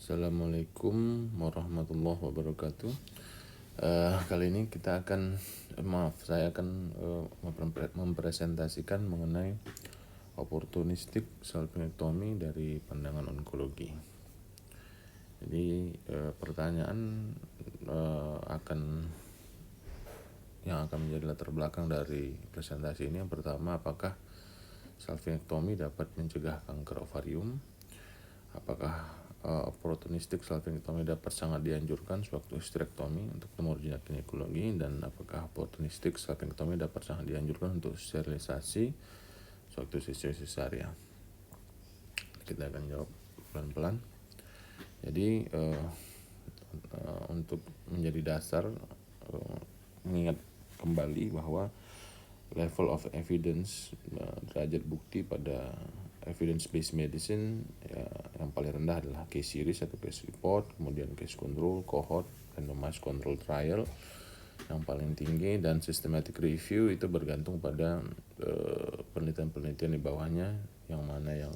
Assalamualaikum warahmatullahi wabarakatuh. Kali ini saya akan mempresentasikan mengenai opportunistic salpingectomy dari pandangan onkologi. Jadi pertanyaan yang akan menjadi latar belakang dari presentasi ini, yang pertama, apakah salpingectomy dapat mencegah kanker ovarium? Apakah opportunistic salpingectomy dapat sangat dianjurkan sewaktu histerektomi untuk tumor jinak ginekologi, dan apakah opportunistic salpingectomy dapat sangat dianjurkan untuk sterilisasi sewaktu cesarean? Kita akan jawab pelan-pelan. Jadi untuk menjadi dasar, mengingat kembali bahwa level of evidence, derajat bukti pada evidence-based medicine ya, yang paling rendah adalah case series atau case report, kemudian case control, cohort, randomized control trial yang paling tinggi, dan systematic review itu bergantung pada penelitian-penelitian di bawahnya, yang mana yang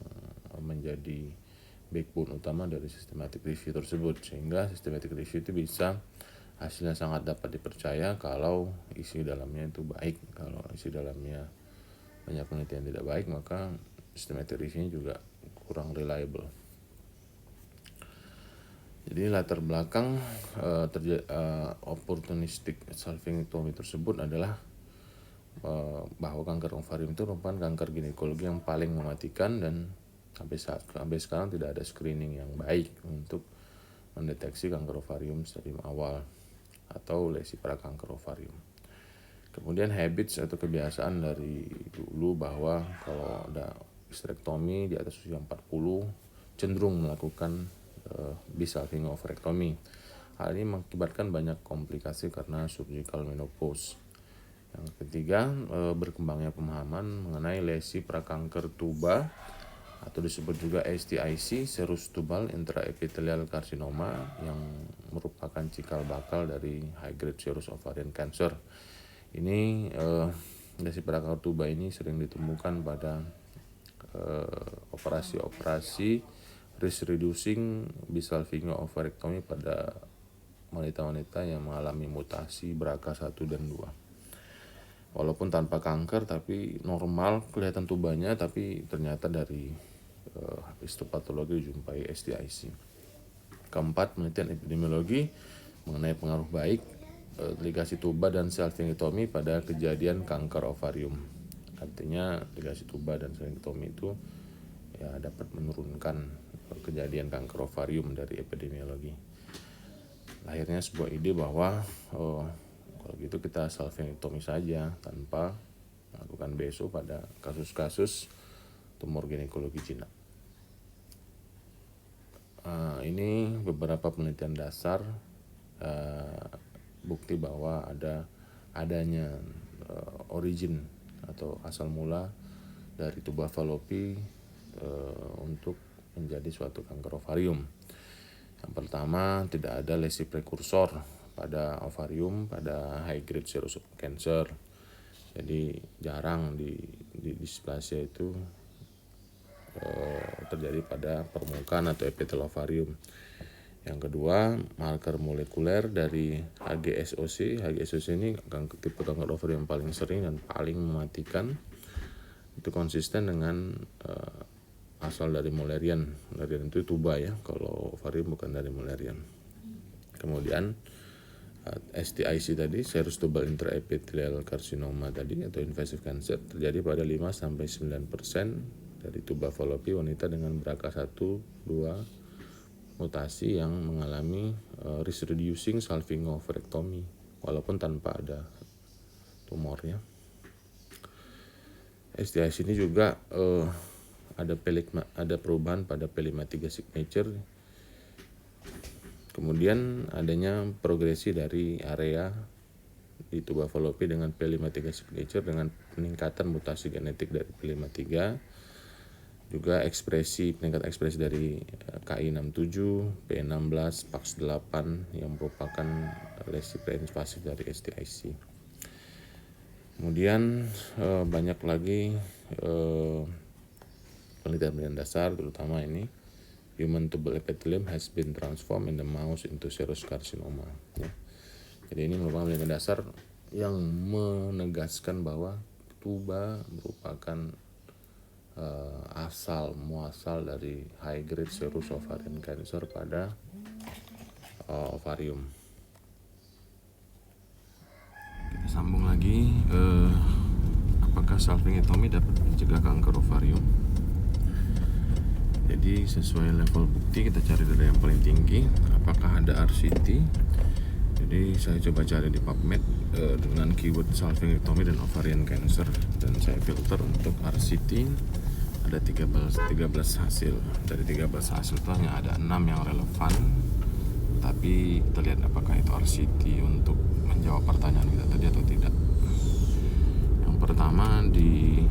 menjadi backbone utama dari systematic review tersebut, sehingga systematic review itu bisa hasilnya sangat dapat dipercaya kalau isi dalamnya itu baik. Kalau isi dalamnya banyak penelitian tidak baik, maka systematic review-nya juga kurang reliable. Jadi latar belakang opportunistic salpingectomy tersebut adalah bahwa kanker ovarium itu merupakan kanker ginekologi yang paling mematikan, dan sampai sekarang tidak ada screening yang baik untuk mendeteksi kanker ovarium stadium awal atau lesi pada kanker ovarium. Kemudian habits atau kebiasaan dari dulu bahwa kalau ada histerektomi di atas usia 40 cenderung melakukan bisalpingo-ovarektomi. Hal ini mengakibatkan banyak komplikasi karena surgical menopause. Yang ketiga, berkembangnya pemahaman mengenai lesi prakanker tuba atau disebut juga STIC, serous tubal intraepithelial carcinoma, yang merupakan cikal bakal dari high grade serous ovarian cancer. Ini lesi prakanker tuba ini sering ditemukan pada operasi risk reducing bisalpingo-ovarektomi pada wanita-wanita yang mengalami mutasi BRCA1 dan 2. Walaupun tanpa kanker tapi normal kelihatan tubanya, tapi ternyata dari histopatologi dijumpai STIC. Keempat, penelitian epidemiologi mengenai pengaruh baik ligasi tuba dan salpingectomy pada kejadian kanker ovarium. Artinya ligasi tuba dan salpingectomy itu ya dapat menurunkan kejadian kanker ovarium dari epidemiologi. Akhirnya sebuah ide bahwa kalau gitu kita salpingectomy saja tanpa melakukan BSO pada kasus-kasus tumor ginekologi jinak. Ini beberapa penelitian dasar bukti bahwa adanya origin atau asal mula dari tuba fallopi untuk menjadi suatu kanker ovarium. Yang pertama, tidak ada lesi prekursor pada ovarium pada high grade serous cancer. Jadi jarang di displasia itu terjadi pada permukaan atau epitel ovarium. Yang kedua, marker molekuler dari HGSOC. HGSOC ini tipe kanker ovarium yang paling sering dan paling mematikan. Itu konsisten dengan asal dari Mullerian. Mullerian itu tuba ya, kalau ovarium bukan dari Mullerian. Kemudian STIC tadi, serous tubal intraepithelial carcinoma tadi atau invasive cancer, terjadi pada 5-9% dari tuba fallopi wanita dengan BRCA1 2 mutasi yang mengalami risk reducing salpingo-ovarektomi walaupun tanpa ada tumornya. STIC ini juga ada perubahan pada PELIMA3 signature. Kemudian adanya progresi dari area di tuba fallopi dengan PELIMA3 signature dengan peningkatan mutasi genetik dari PELIMA3, juga peningkat ekspresi dari KI67, P16, PAX8 yang merupakan lesi preinvasif dari STIC. Kemudian banyak lagi penelitian dasar, terutama ini human tubal epithelium has been transformed in the mouse into serous carcinoma. Ya. Jadi ini merupakan penelitian dasar yang menegaskan bahwa tuba merupakan asal muasal dari high grade serous ovarian cancer pada ovarium. Kita sambung lagi, apakah salpingectomy dapat mencegah kanker ovarium? Jadi sesuai level bukti kita cari dari yang paling tinggi, apakah ada RCT. Jadi saya coba cari di PubMed dengan keyword salpingectomy dan ovarian cancer, dan saya filter untuk RCT. Ada 13 hasil. Dari 13 hasil itu hanya ada 6 yang relevan, tapi kita lihat apakah itu RCT untuk menjawab pertanyaan kita tadi atau tidak. Yang pertama di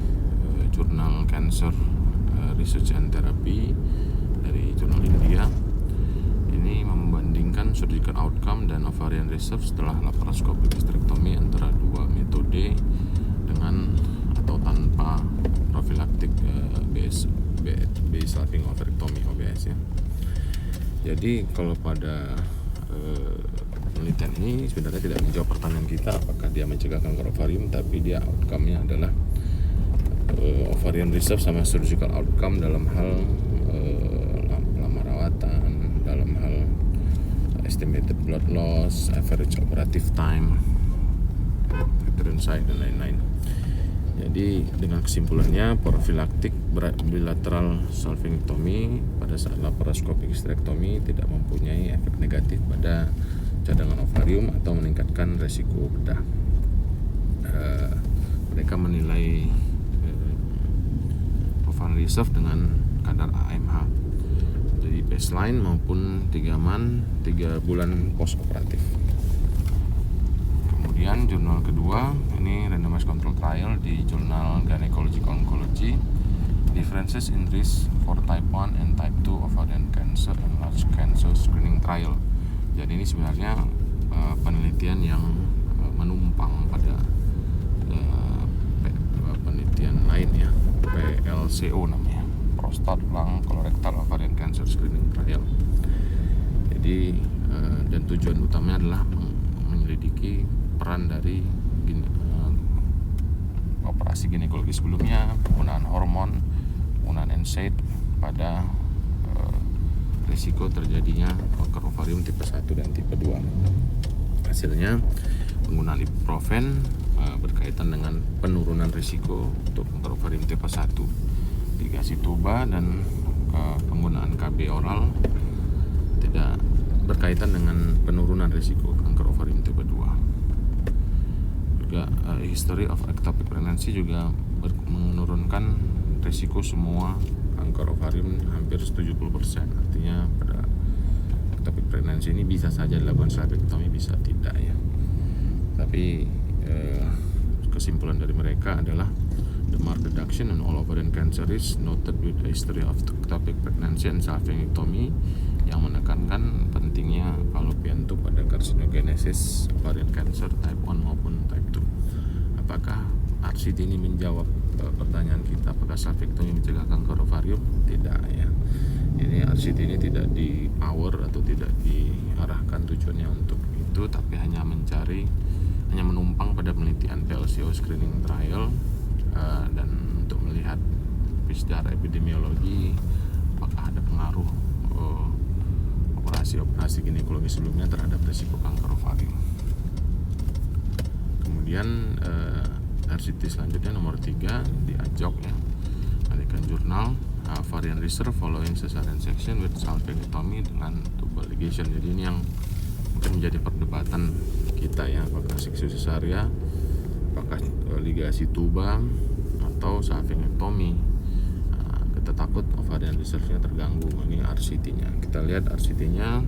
jurnal Cancer Research and Therapy dari jurnal India, ini membandingkan surgical outcome dan ovarian reserve setelah laparoscopic hysterectomy antara dua metode dengan atau tanpa prophylactic basal ovarectomy OBS ya. Jadi kalau pada penelitian ini sebenarnya tidak menjawab pertanyaan kita apakah dia mencegah kanker ovarium, tapi dia outcome-nya adalah ovarian reserve sama surgical outcome dalam hal lama rawatan, dalam hal estimated blood loss, average operative time, uterine size dan lain-lain. Jadi dengan kesimpulannya prophylactic bilateral salpingectomy pada saat laparoscopic hysterectomy tidak mempunyai efek negatif pada cadangan ovarium atau meningkatkan resiko bedah. Mereka menilai ovarian reserve dengan kadar AMH dari baseline maupun 3 bulan post operatif. Kemudian jurnal kedua, ini randomized control trial di jurnal Gynecological Oncology, differences in risk for type 1 and type 2 ovarian cancer and large cancer screening trial. Jadi ini sebenarnya penelitian yang menumpang pada penelitian lain ya, PLCO namanya, prostate lung colorectal ovarian cancer screening trial. Jadi dan tujuan utamanya adalah menyelidiki peran dari operasi ginekologi sebelumnya, penggunaan hormon, penggunaan NSAID pada risiko terjadinya kanker ovarium tipe 1 dan tipe 2. Hasilnya penggunaan ibuprofen berkaitan dengan penurunan risiko untuk kanker ovarium tipe 1, ligasi tuba dan penggunaan KB oral tidak berkaitan dengan penurunan risiko kanker ovarium tipe 2. Juga history of ectopic pregnancy juga menurunkan risiko semua kanker ovarium hampir 70%. Artinya pada ectopic pregnancy ini bisa saja dilakukan salpingectomy, bisa tidak ya. Tapi kesimpulan dari mereka adalah the marked reduction in all ovarian cancer is noted with a history of ectopic pregnancy and salpingectomy, yang menekankan pentingnya fallopian tube pada karsinogenesis ovarian cancer type 1 maupun type 2. Apakah RCT ini menjawab pertanyaan kita apakah salpingectomy mencegah kanker ovarium? Tidak ya. Ini RCT ini tidak di power atau tidak diarahkan tujuannya untuk itu, tapi hanya menumpang pada penelitian PLCO screening trial dan untuk melihat secara epidemiologi apakah ada pengaruh operasi ginekologi sebelumnya terhadap risiko kanker ovarium. Kemudian RCT selanjutnya nomor 3 di AJOC ya, American Journal Ovarian Reserve following cesarean section with salpingectomy dengan tubal ligation. Jadi ini yang mungkin menjadi perdebatan kita ya, apakah seksi cesaria, apakah ligasi tuba atau salpingectomy. Kita takut ovarian reserve-nya terganggu. Ini RCT-nya. Kita lihat RCT-nya,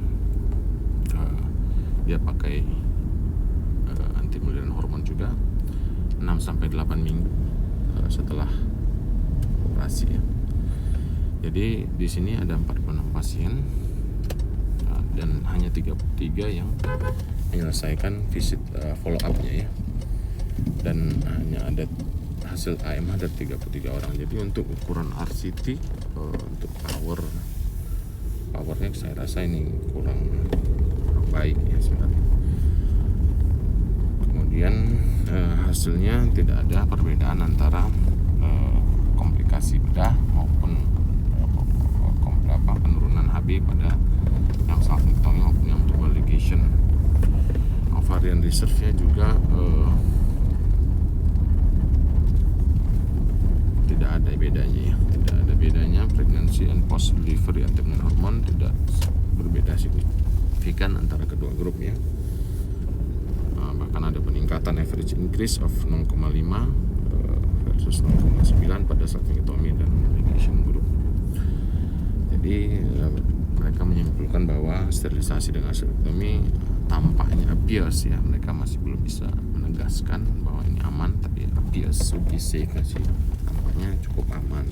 dia pakai anti-mullerian hormon juga 6-8 minggu setelah operasi ya. Jadi di sini ada 46 pasien dan hanya 33 yang menyelesaikan visit follow up-nya ya. Dan hanya ada hasil AMH dari 33 orang. Jadi untuk ukuran RCT untuk power powernya saya rasa ini kurang baik ya sebenarnya. Kemudian hasilnya tidak ada perbedaan antara komplikasi bedah maupun penurunan HB pada yang salpingectomy maupun yang tubal ligation. Ovarian reserve-nya juga tidak ada bedanya ya, tidak ada bedanya. Pregnancy and post delivery anti-hormone hormon tidak berbeda signifikan antara kedua grup ya. Bahkan ada peningkatan average increase of 0,5 versus 0,9 pada salpingectomy dan ligation group. Jadi mereka menyimpulkan bahwa sterilisasi dengan salpingectomy tampaknya appears ya, mereka masih belum bisa menegaskan bahwa ini aman, tapi appears to be safe masih tampaknya cukup aman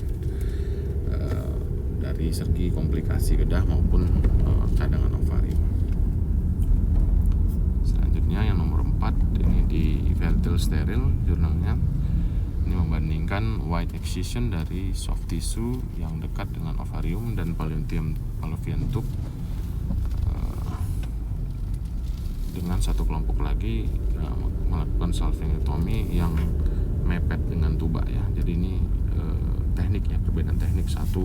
dari segi komplikasi bedah maupun cadangan ovarium. Selanjutnya yang nomor 4 ini di Fertile Sterile jurnalnya. Ini membandingkan wide excision dari soft tissue yang dekat dengan ovarium dan fallopian tube dengan satu kelompok lagi melakukan salpingectomy yang mepet dengan tuba ya. Jadi ini teknik ya, perbedaan teknik. Satu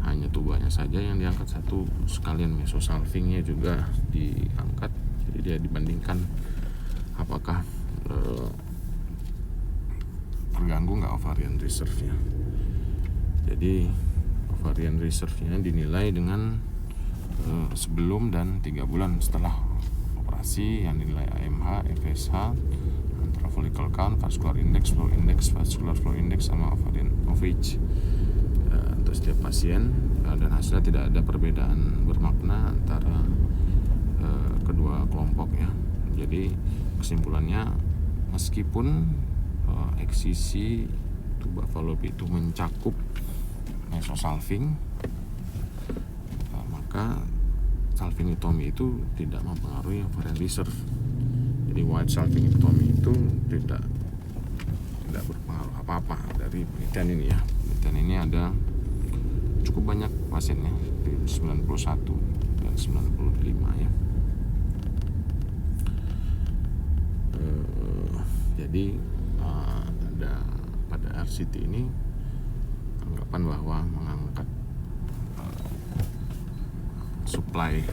hanya tubanya saja yang diangkat, satu sekalian mesosalpingnya juga diangkat. Jadi dia dibandingkan apakah terganggu nggak ovarian reserve-nya. Jadi ovarian reserve-nya dinilai dengan sebelum dan 3 bulan setelah operasi, yang dinilai AMH, FSH, antara follicle count, vascular index, vascular flow index, sama ovarian ovage untuk setiap pasien, dan hasilnya tidak ada perbedaan bermakna antara kedua kelompok ya. Jadi kesimpulannya, meskipun eksisi tuba fallopi itu mencakup mesosalping, maka salpingectomy itu tidak mempengaruhi ovarian reserve. Jadi wide salpingectomy itu tidak berpengaruh apa-apa dari penelitian ini ya. Penelitian ini ada cukup banyak pasiennya, 91 dan 95 ya. Jadi ada pada RCT ini anggapan bahwa mengangkat supply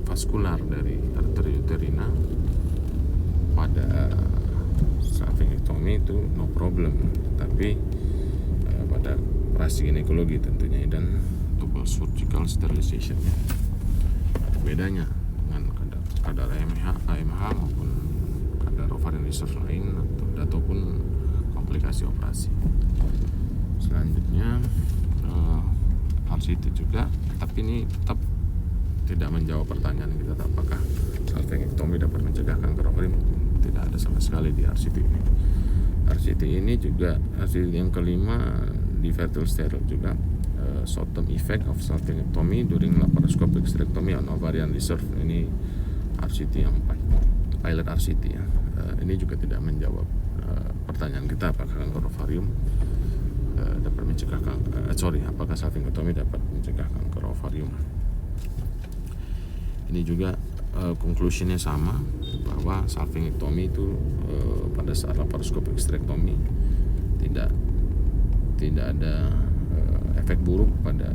vaskular dari arteri uterina pada salpingectomy itu no problem, tapi pada operasi ginekologi tentunya dan tubal surgical sterilization ya ada bedanya dengan kadar AMH maupun kadar ovarian reserve lain ataupun komplikasi operasi. Selanjutnya RCT juga, tapi ini tetap tidak menjawab pertanyaan kita apakah salpingectomy dapat mencegah kanker ovarium. Tidak ada sama sekali di RCT ini. RCT ini juga RCT yang kelima di Fertile Sterile juga, short-term effect of salpingectomy during laparoscopic hysterectomy on ovarian reserve. Ini RCT yang pilot RCT ya. Ini juga tidak menjawab pertanyaan kita apakah kanker ovarium dapat mencegah apakah salpingectomy dapat mencegah kanker ovarium. Ini juga conclusionnya sama, bahwa salpingectomy itu pada saat laparoscopic hysterectomy tidak ada efek buruk pada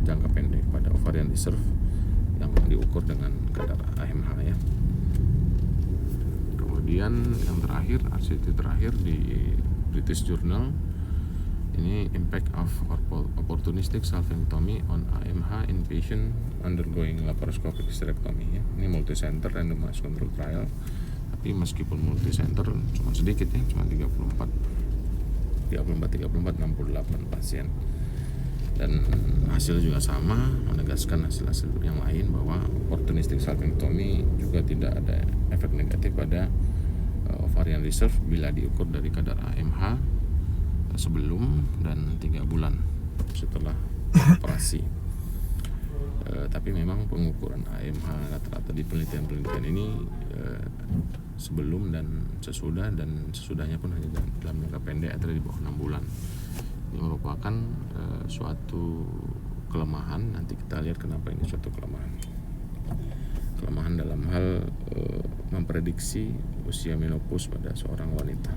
jangka pendek pada ovarian reserve yang diukur dengan kadar AMH ya. Kemudian yang terakhir, RCT terakhir di British Journal, ini impact of opportunistic salpingectomy on AMH in patient undergoing laparoscopic hysterectomy ya. Ini multicenter randomized control trial, tapi meskipun multicenter cuma sedikit ya, cuma 68 68 pasien, dan hasil juga sama, menegaskan hasil-hasil yang lain bahwa opportunistic salpingectomy juga tidak ada efek negatif pada ovarian reserve bila diukur dari kadar AMH sebelum dan 3 bulan setelah operasi. Tapi memang pengukuran AMH rata-rata di penelitian-penelitian ini sebelum dan sesudahnya pun hanya dalam jangka pendek atau di bawah 6 bulan. Ini merupakan suatu kelemahan. Nanti kita lihat kenapa ini suatu kelemahan dalam hal memprediksi usia menopause pada seorang wanita.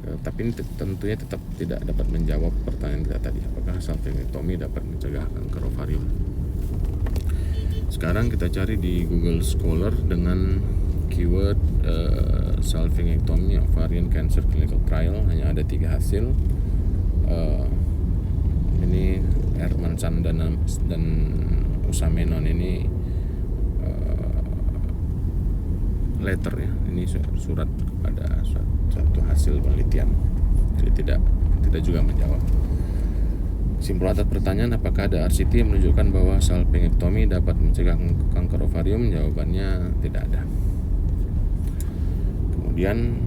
Tapi ini tentunya tetap tidak dapat menjawab pertanyaan kita tadi, apakah salpingectomy dapat mencegah kanker ovarium. Sekarang kita cari di Google Scholar dengan keyword salpingectomy ovarian cancer clinical trial. Hanya ada 3 hasil. Ini Hermanson dan Usamenon ini letter ya. Ini surat pada suatu hasil penelitian. Jadi tidak juga menjawab. Kesimpulan atas pertanyaan apakah ada RCT yang menunjukkan bahwa salpingectomy dapat mencegah kanker ovarium? Jawabannya tidak ada. Kemudian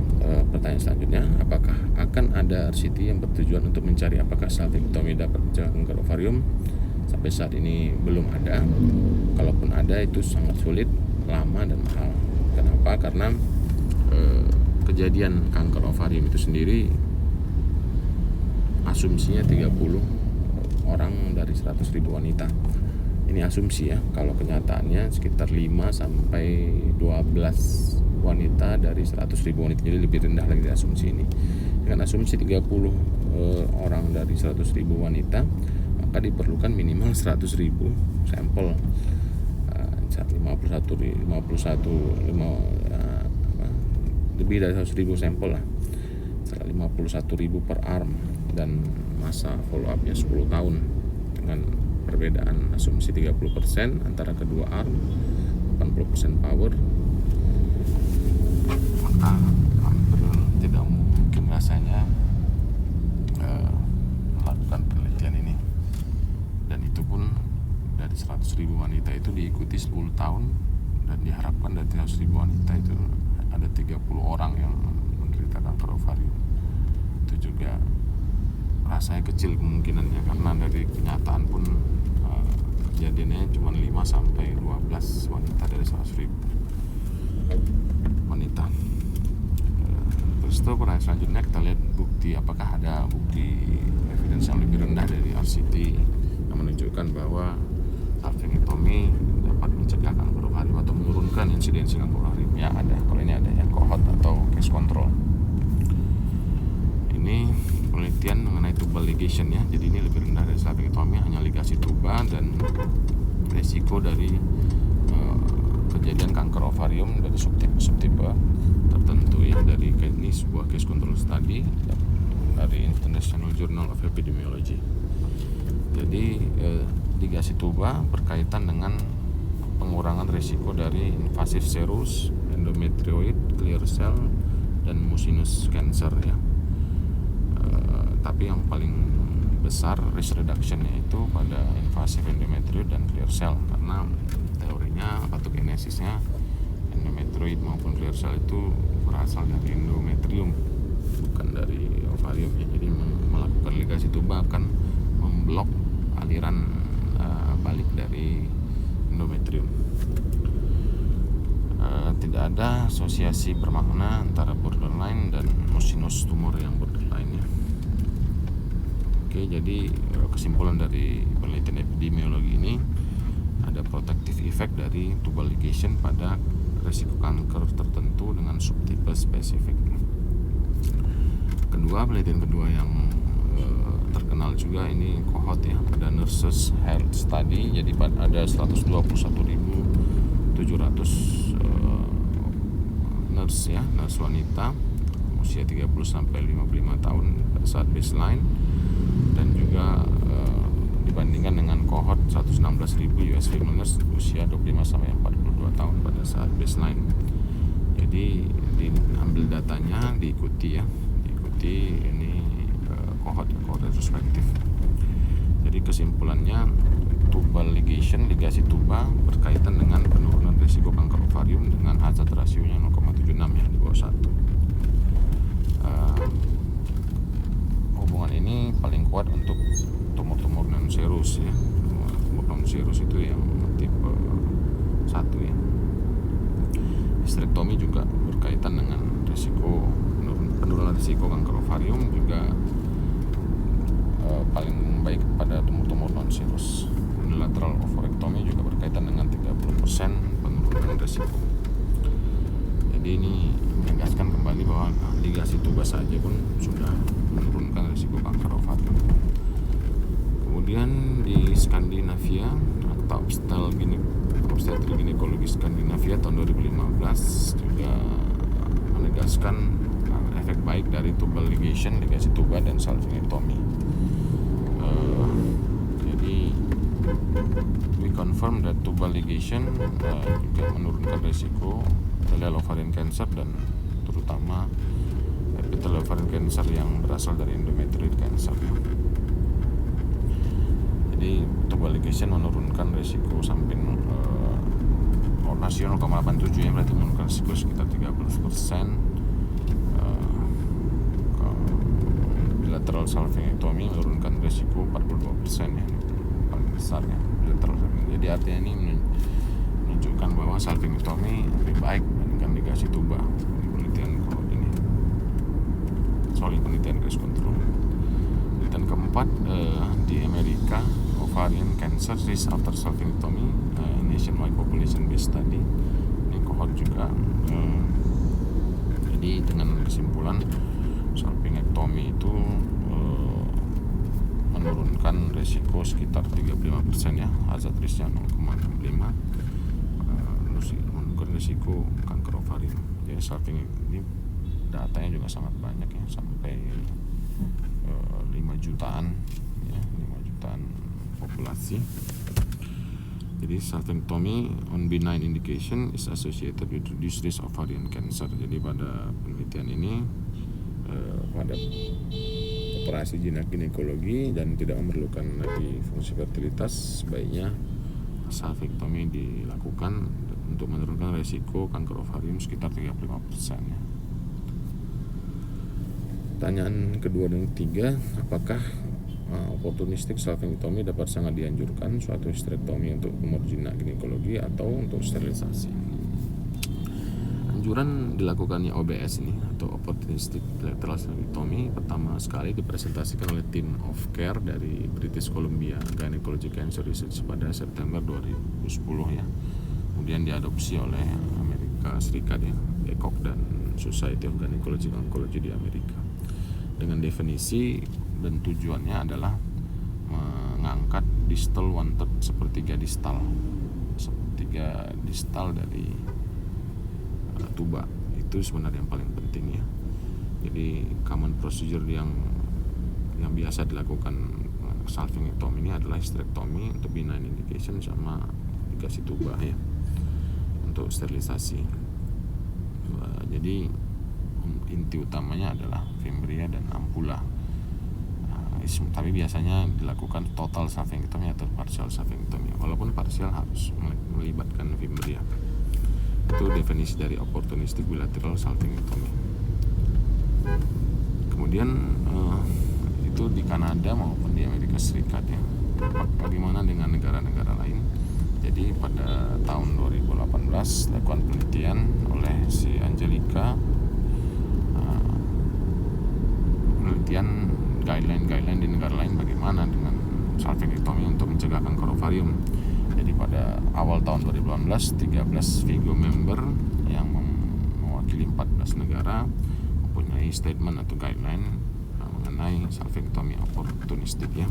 pertanyaan selanjutnya, apakah akan ada RCT yang bertujuan untuk mencari apakah salpingectomy dapat mencegah kanker ovarium? Sampai saat ini belum ada. Kalaupun ada, itu sangat sulit, lama dan mahal. Kenapa? Karena kejadian kanker ovarium itu sendiri asumsinya 30 orang dari 100.000 wanita. Ini asumsi ya. Kalau kenyataannya sekitar 5 sampai 12 wanita dari 100.000 wanita. Jadi lebih rendah lagi dari asumsi ini. Dengan asumsi 30 orang dari 100.000 wanita, maka diperlukan minimal 100.000 sampel. 51 lebih dari 100.000 sampel lah. 51.000 per arm dan masa follow up-nya 10 tahun dengan perbedaan asumsi 30% antara kedua arm, 80% power. Maka hampir tidak mungkin rasanya melakukan penelitian ini. Dan itu pun dari 100.000 wanita itu diikuti 10 tahun, dan diharapkan dari 100.000 wanita itu ada 30 orang yang menderita kanker ovarium. Itu juga rasanya kecil kemungkinannya, karena dari kenyataan pun kejadiannya cuma 5 sampai 12 wanita dari 100.000 wanita. Terus itu pertanyaan selanjutnya, kita lihat bukti, apakah ada bukti evidence yang lebih rendah dari RCT yang menunjukkan bahwa salpingectomy dapat mencegah kanker ovarium atau menurunkan insidensi kanker ovarium. Ya ada, kalau ini ada yang cohort atau case control. Ini penelitian mengenai tubal ligation ya. Jadi ini lebih rendah dari salpingectomy, hanya ligasi tuba, dan resiko dari kejadian kanker ovarium dari subtipe tertentu ya. Dari ini sebuah case control study dari International Journal of Epidemiology. Jadi ligasi tuba berkaitan dengan pengurangan resiko dari invasive serous, endometrioid, clear cell, dan mucinous cancer ya. Tapi yang paling besar risk reduction yaitu pada invasive endometrioid dan clear cell, karena teorinya patogenesisnya endometrioid maupun clear cell itu berasal dari endometrium, bukan dari ovarium ya. Jadi melakukan ligasi tuba akan memblok aliran balik dari endometrium. Tidak ada asosiasi bermakna antara borderline dan mucinous tumor yang borderline ya. Jadi kesimpulan dari penelitian epidemiologi ini, ada protective effect dari tubal ligation pada risiko kanker tertentu dengan subtipe spesifik. Penelitian kedua yang terkenal juga ini cohort ya, pada nurses health study. Jadi ada 121.700 nurse wanita usia 30 sampai 55 tahun pada saat baseline, dan juga dibandingkan dengan cohort 116.000 US female nurse usia 25 sampai 42 tahun pada saat baseline. Jadi diambil datanya, diikuti ini cohort retrospektif. Jadi kesimpulannya, tubal ligation, ligasi tuba berkaitan dengan penurunan risiko kanker ovarium dengan hazard rasionya 0,76 ya, di bawah 1. Hubungan ini paling kuat untuk tumor-tumor non serous ya. Tumor non serous itu yang tipe 1 ya. Hysterektomi juga berkaitan dengan risiko penurunan risiko kanker ovarium, juga paling baik pada tumor-tumor non-serous. Unilateral ovarectomy juga berkaitan dengan 30% penurunan resiko. Jadi ini menegaskan kembali bahwa ligasi tuba saja pun sudah menurunkan risiko kanker ovarium. Kemudian di Skandinavia, Akta Obstetri Ginekologi Skandinavia tahun 2015 juga menegaskan efek baik dari tubal ligation, ligasi tuba dan salpingectomy. Jadi we confirm that tubal ligation juga menurunkan risiko epithelial ovarian cancer dan terutama epithelial ovarian cancer yang berasal dari endometrioid cancer. Jadi tubal ligation menurunkan risiko samping rasio 0,87 ya, berarti menurunkan risiko sekitar 30%. Bilateral salpingectomy menurunkan risiko 42% ya, paling besar ya bilateral. Jadi artinya ini menunjukkan bahwa salpingectomy lebih baik dibandingkan ligasi tuba di penelitian penelitian case control. Penelitian keempat di Amerika, ovarian cancer risk after salpingectomy, nationwide population based study. Ini cohort juga. Jadi dengan kesimpulan salpingectomy itu menurunkan resiko sekitar 35% ya, hazard risknya 0,65, menurunkan resiko kanker ovarium. Jadi salpingectomy ini datanya juga sangat banyak ya, sampai 5 jutaan ya, 5 jutaan populasi. Jadi salpingectomy on benign indication is associated with reduced risk of ovarian cancer. Jadi pada penelitian ini pada operasi ginekologi dan tidak memerlukan lagi fungsi fertilitas, sebaiknya salpingectomy dilakukan untuk menurunkan resiko kanker ovarium sekitar 35% ya. Pertanyaan kedua dan ketiga, apakah opportunistic salpingectomy dapat sangat dianjurkan, suatu hysterektomi untuk tumor jinak ginekologi atau untuk sterilisasi? Anjuran dilakukannya OBS ini atau opportunistic bilateral salpingectomy pertama sekali dipresentasikan oleh Team of Care dari British Columbia Gynecologic Cancer Research pada September 2010 ya. Kemudian diadopsi oleh Amerika Serikat ya, ECOG dan Society of Gynecologic Oncology di Amerika. Dengan definisi dan tujuannya adalah mengangkat distal 1/3 sepertiga distal dari tuba. Itu sebenarnya yang paling penting ya. Jadi common procedure yang biasa dilakukan salpingectomy ini adalah hysterektomi untuk benign indication sama ligasi tuba ya, untuk sterilisasi. Jadi inti utamanya adalah fimbria dan ampula. Tapi biasanya dilakukan total salpingectomy atau partial salpingectomy. Walaupun partial harus melibatkan fimbria. Itu definisi dari opportunistic bilateral salpingectomy. Kemudian itu di Kanada maupun di Amerika Serikat ya. Bagaimana dengan negara-negara lain? Jadi pada tahun 2018 dilakukan penelitian oleh si Angelica, penelitian guideline di negara lain bagaimana dengan salpingectomy untuk mencegah kanker ovarium. Jadi pada awal tahun 2018 13 FIGO member yang mewakili 14 negara mempunyai statement atau guideline mengenai salpingectomy opportunistic ya.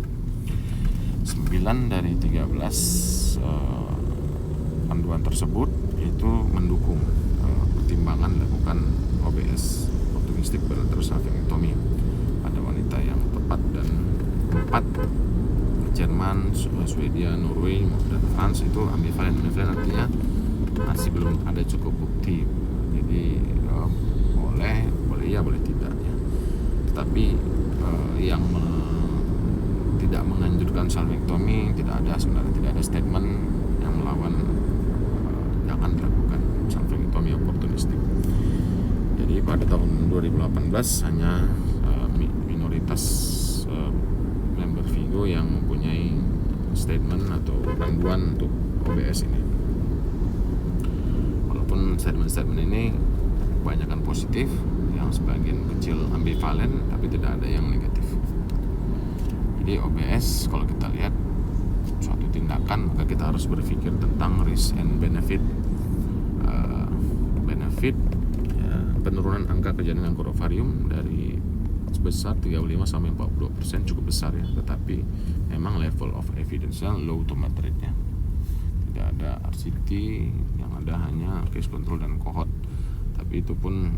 9 dari 13 panduan tersebut itu mendukung pertimbangan dilakukan OBS opportunistic bilateral salpingectomy pada wanita yang tepat, dan 4 Jerman, Swedia, Norway, dan France itu ambivalen artinya masih belum ada cukup bukti. Jadi boleh iya boleh tidak ya. Tetapi yang tidak menganjurkan salpingectomy sebenarnya tidak ada statement yang melawan jangan dilakukan salpingectomy opportunistic. Jadi pada tahun 2018 hanya minoritas member FIGO yang mempunyai statement atau panduan untuk OBS ini. Walaupun statement ini kebanyakan positif, yang sebagian kecil ambivalen, tapi tidak ada yang negatif. Jadi OBS kalau kita lihat suatu tindakan, maka kita harus berpikir tentang risk and benefit. Benefit ya, penurunan angka kejadian kanker ovarium dari sebesar 35 sampai 40% cukup besar ya, tetapi memang level of evidence-nya low to moderate-nya. Tidak ada RCT, yang ada hanya case control dan cohort. Tapi itu pun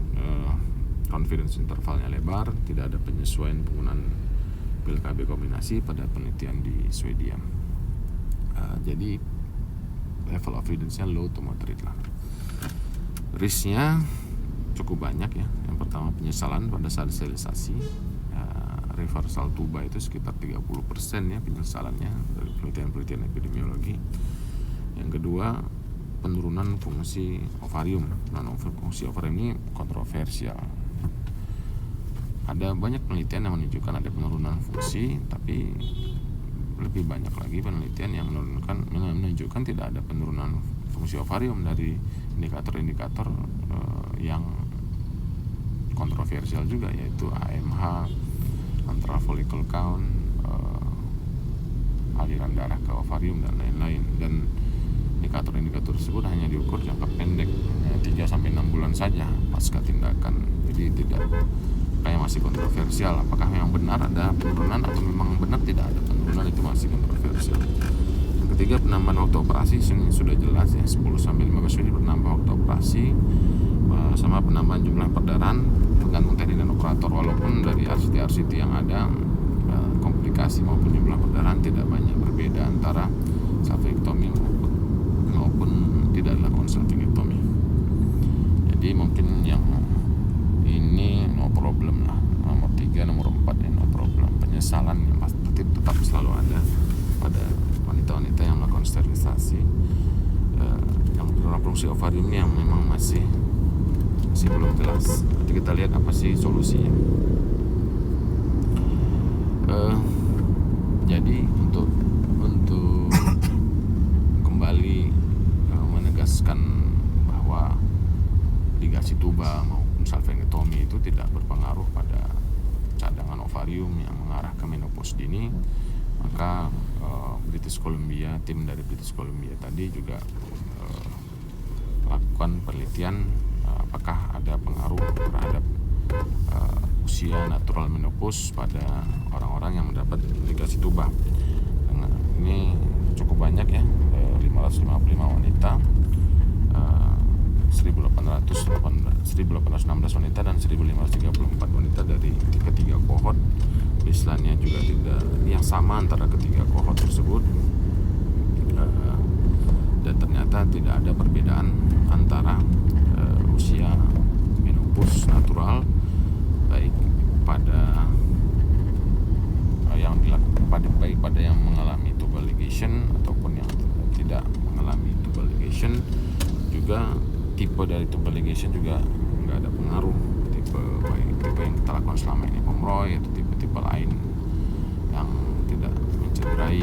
confidence intervalnya lebar, tidak ada penyesuaian penggunaan pil KB kombinasi pada penelitian di Swedia. Jadi level of evidence-nya low to moderate lah. Risk-nya cukup banyak ya. Yang pertama penyesalan pada saat sterilisasi, reversal tuba itu sekitar 30% ya penyesalannya dari penelitian epidemiologi. Yang kedua penurunan fungsi ovarium. Fungsi ovarium ini kontroversial. Ada banyak penelitian yang menunjukkan ada penurunan fungsi, tapi lebih banyak lagi penelitian yang menunjukkan tidak ada penurunan fungsi ovarium dari indikator-indikator yang kontroversial juga, yaitu AMH, antral follicle count, aliran darah ke ovarium dan lain-lain. Dan indikator-indikator tersebut hanya diukur jangka pendek, 3-6 bulan saja pasca tindakan. Jadi tidak kayak masih kontroversial. Apakah memang benar ada penurunan atau memang benar tidak ada penurunan, itu masih kontroversial. Yang ketiga penambahan waktu operasi, ini sudah jelas ya, 10-15 menit penambah waktu operasi, sama penambahan jumlah perdarahan tergantung teknik dan operator. Walaupun dari RCT yang ada komplikasi maupun jumlah perdarahan tidak banyak berbeda antara salpingectomy maupun tidak dilakukan salpingectomy. Jadi mungkin yang ini no problem lah. Nomor 3, nomor 4 ya no problem. Penyesalan yang pasti tetap selalu ada pada wanita-wanita yang melakukan sterilisasi. Yang penurunan fungsi ovarium ini yang memang masih belum jelas. Nanti kita lihat apa sih solusinya. Jadi untuk kembali menegaskan bahwa ligasi tuba maupun salpingectomy itu tidak berpengaruh pada cadangan ovarium yang mengarah ke menopause dini, maka tim dari British Columbia tadi juga lakukan penelitian apakah ada pengaruh terhadap usia natural menopause pada orang-orang yang mendapat ligasi tuba. Ini cukup banyak ya, 555 wanita, 1816 wanita dan 1534 wanita dari ketiga kohort. Baseline-nya juga tidak yang sama antara ketiga kohort tersebut, dan ternyata tidak ada perbedaan antara usia menopause natural baik pada yang dilakukan baik pada yang mengalami tubal ligation ataupun yang tidak mengalami tubal ligation. Juga tipe dari tubal ligation juga nggak ada pengaruh, tipe yang kita lakukan selama ini Pomeroy atau tipe lain yang tidak mencederai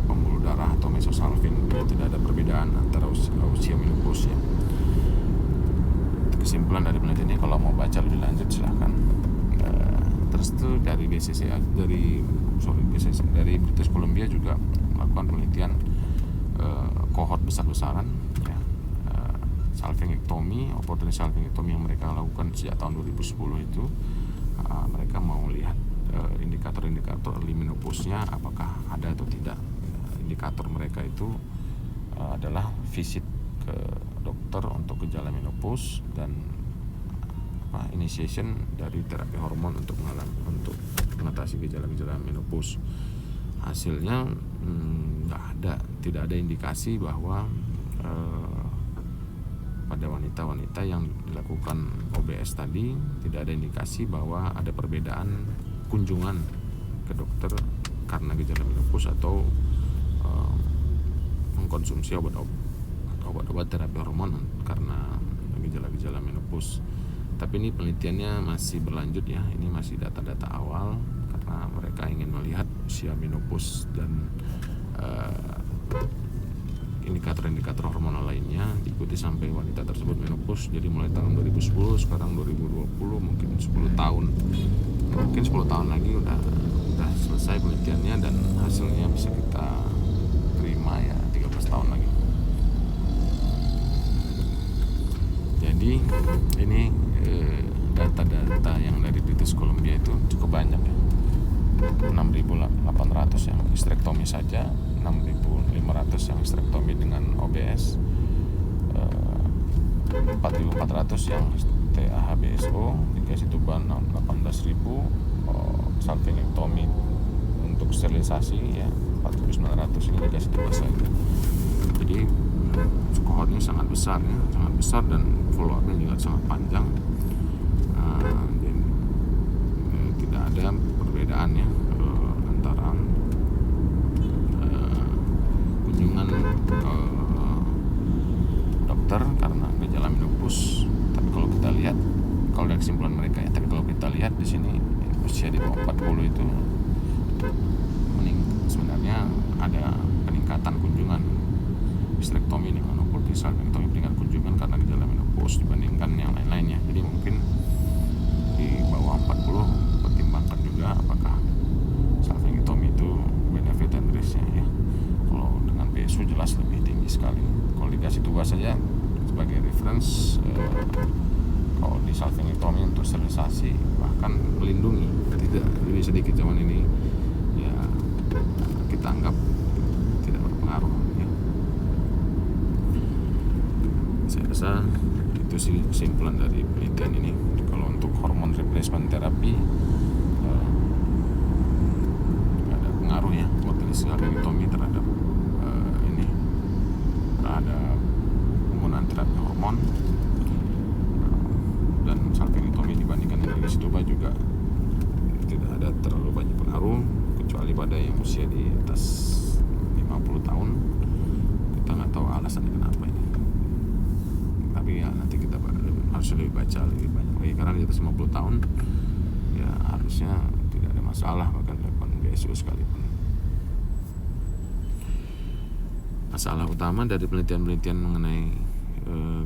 pembuluh darah atau mesosalpin. Tidak ada perbedaan antara usia menopause ya. Kesimpulan dari penelitian ini, kalau mau baca lebih lanjut silahkan. Terus itu dari dari British Columbia juga melakukan penelitian kohort besar-besaran ya, salpingectomy, opportunity salpingectomy yang mereka lakukan sejak tahun 2010 itu. Mereka mau lihat indikator-indikator early menopause-nya apakah ada atau tidak. Indikator mereka itu adalah visit ke dokter untuk gejala menopause dan initiation dari terapi hormon untuk mengatasi gejala-gejala menopause. Hasilnya tidak ada indikasi bahwa pada wanita-wanita yang dilakukan OBS tadi tidak ada indikasi bahwa ada perbedaan kunjungan ke dokter karena gejala menopause atau mengkonsumsi obat-obat terapi hormon karena gejala-gejala menopause. Tapi ini penelitiannya masih berlanjut ya, ini masih data-data awal karena mereka ingin melihat usia menopause dan indikator-indikator hormonal lainnya diikuti sampai wanita tersebut menopause. Jadi mulai tahun 2010, sekarang 2020, mungkin 10 tahun lagi udah sudah selesai penelitiannya dan hasilnya bisa kita terima ya 13 tahun lagi. Jadi ini data-data yang dari British Columbia itu cukup banyak ya. 6.800 yang histrektomi saja, 6.500 yang histrektomi dengan OBS, 4.400 yang TAHBSO, dikasih tuban 18.000, salpingectomy untuk sterilisasi ya 4.900 ini dikasih tuban saja. Jadi kohortnya sangat besar ya, sangat besar dan follow up-nya juga sangat panjang. Dan tidak ada perbedaan ya antara kunjungan dokter karena gejala menopause. Tapi kalau kita lihat, kalau dari kesimpulan mereka ya, tapi kalau kita lihat di sini usia di bawah 40 itu sebenarnya ada peningkatan kunjungan histrektomi dengan okultis, salpingectomi dengan kunjungan karena gejala menopause dibandingkan yang lain-lainnya. Jadi mungkin di bawah 40 pertimbangkan juga apakah salpingectomi itu benefit and risk-nya ya. Kalau dengan BSU jelas lebih tinggi sekali. Kalau dikasih tuba saja sebagai reference, kalau di salpingectomi untuk sterilisasi bahkan melindungi, tidak lebih sedikit zaman ini ya, kita anggap tidak berpengaruh ya. Saya rasa itu sih kesimpulan dari penelitian ini. Kalau untuk hormon replacement therapy ada pengaruhnya potensi salpingectomi terhadap terhadap penggunaan terapi hormon, dan salpingectomi dibandingkan dengan irigasi tuba juga tidak ada terlalu banyak pengaruh, kecuali pada yang usia di atas 50 tahun. Kita nggak tahu alasannya kenapa ini, tapi ya nanti kita harus lebih baca lebih banyak lagi, karena di atas 50 tahun ya harusnya tidak ada masalah bahkan dilakukan BSU sekalipun. Masalah utama dari penelitian-penelitian mengenai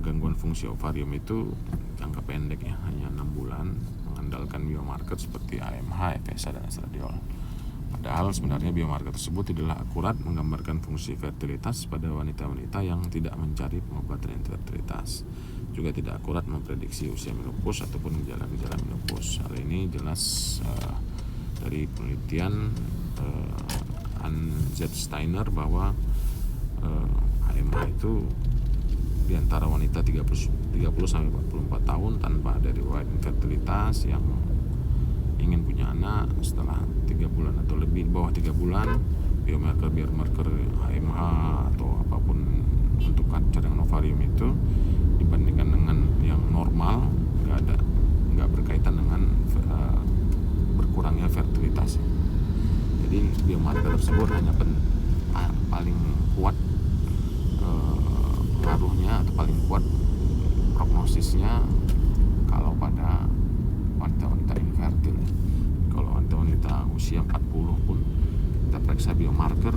gangguan fungsi ovarium itu jangka pendek ya, hanya 6 bulan, mengandalkan biomarker seperti AMH, FSH, dan estradiol. Padahal sebenarnya biomarker tersebut tidaklah akurat menggambarkan fungsi fertilitas pada wanita-wanita yang tidak mencari pengobatan infertilitas. Juga tidak akurat memprediksi usia menopause ataupun gejala-gejala menopause. Hal ini jelas dari penelitian Z. Steiner bahwa AMH itu di antara wanita 30 sampai 44 tahun tanpa ada riwayat infertilitas yang ingin punya anak setelah 3 bulan atau lebih, bawah 3 bulan, biomarker AMH atau apapun untuk cadangan ovarium itu dibandingkan dengan yang normal nggak berkaitan dengan berkurangnya fertilitas. Jadi biomarker tersebut hanya paling kuat pengaruhnya atau paling kuat prognosisnya kalau pada wanita-wanita infertil. Kalau wanita-wanita usia 40 pun kita periksa biomarker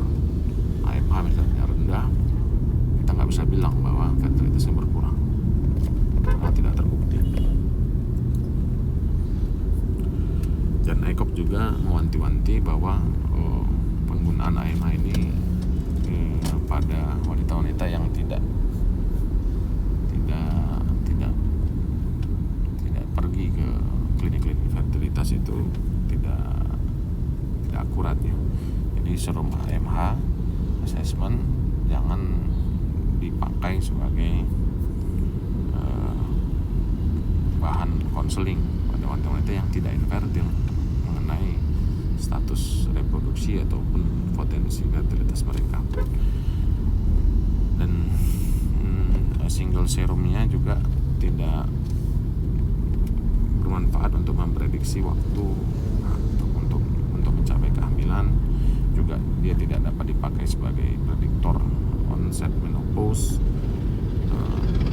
AMH misalnya rendah, kita nggak bisa bilang bahwa fertilitasnya berkurang karena tidak terbukti. Dan ICOP juga mewanti-wanti bahwa penggunaan AMH ini pada wanita-wanita yang tidak pergi ke klinik-klinik fertilitas itu tidak akurat ya. Jadi serum AMH assessment jangan dipakai sebagai bahan konseling pada wanita-wanita yang tidak infertil mengenai status reproduksi ataupun potensi fertilitas mereka. Dan single serumnya juga tidak bermanfaat untuk memprediksi waktu untuk mencapai kehamilan. Juga dia tidak dapat dipakai sebagai prediktor onset menopause.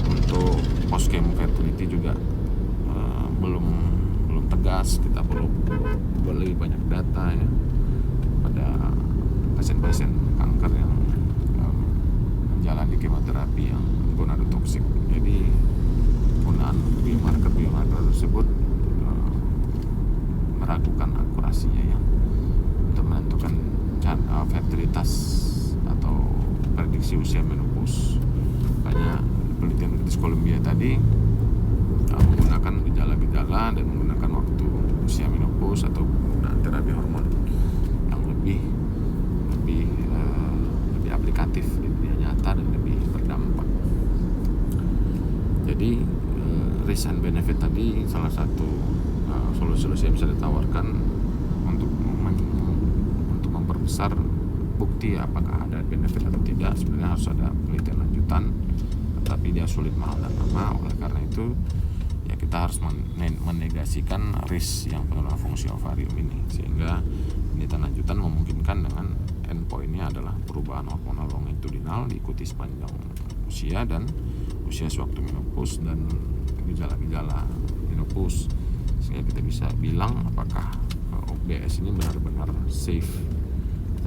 Untuk post chemo fertility juga belum tegas. Kita perlu lebih banyak data ya pada pasien-pasien kanker yang menjalani kemoterapi yang gonadotoksik. Jadi penggunaan biomarker tersebut meragukan akurasinya ya. untuk menentukan fertilitas atau prediksi usia menopause. Makanya penelitian British Columbia tadi menggunakan gejala-gejala dan menggunakan waktu usia menopause atau penggunaan terapi hormon yang lebih aplikatif di dunia nyata dan lebih berdampak. Jadi risk and benefit tadi salah satu solusi-solusi yang bisa ditawarkan untuk memperbesar bukti apakah ada benefit atau tidak. Sebenarnya harus ada penelitian lanjutan, tetapi dia sulit, mahal, dan lama. Oleh karena itu ya kita harus menegasikan risk yang penurunan fungsi ovarium ini, sehingga penelitian lanjutan memungkinkan dengan endpointnya adalah perubahan hormonal longitudinal diikuti sepanjang usia dan usia sewaktu menopause dan gejala-gejala menopause, sehingga kita bisa bilang apakah OBS ini benar-benar safe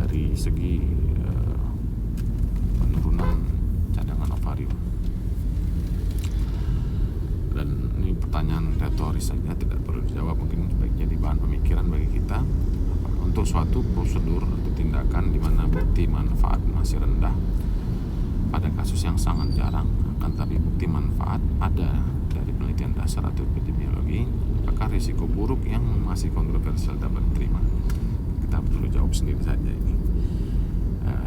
dari segi penurunan cadangan ovarium. Dan ini pertanyaan retoris saja, tidak perlu dijawab, mungkin sebaiknya jadi bahan pemikiran bagi kita. Untuk suatu prosedur atau tindakan di mana bukti manfaat masih rendah, pada kasus yang sangat jarang, akan tapi bukti manfaat ada dari penelitian dasar atau epidemiologi, apakah risiko buruk yang masih kontroversial dapat diterima? Kita perlu jawab sendiri saja ini.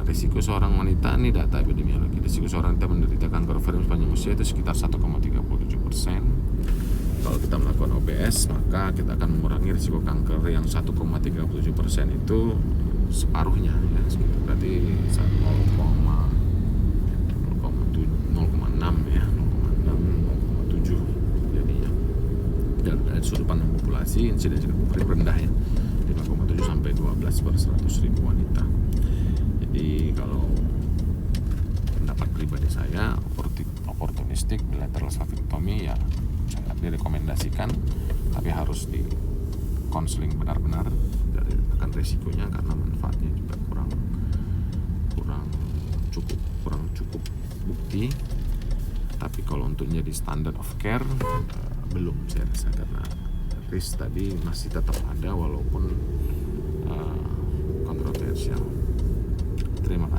Risiko seorang wanita, ini data epidemiologi, risiko seorang wanita menderita kanker ovarium sepanjang usia itu sekitar 1,37%. Kalau kita melakukan OBS, maka kita akan mengurangi risiko kanker yang 1,37% itu separuhnya, ya, sekitar berarti 0,6 ya, 0,7 jadinya. Dan dari sudut pandang populasi, insiden ovarium rendah ya, 5,7 sampai 12 per 100.000 wanita. Jadi kalau pendapat pribadi saya, opportunistic bilateral salpingectomy ya sangat direkomendasikan, tapi harus di konseling benar-benar dari akan resikonya, karena manfaatnya juga kurang cukup bukti. Tapi kalau untuk menjadi standard of care belum, saya rasa, karena risk tadi masih tetap ada walaupun kontroversial. Terima kasih.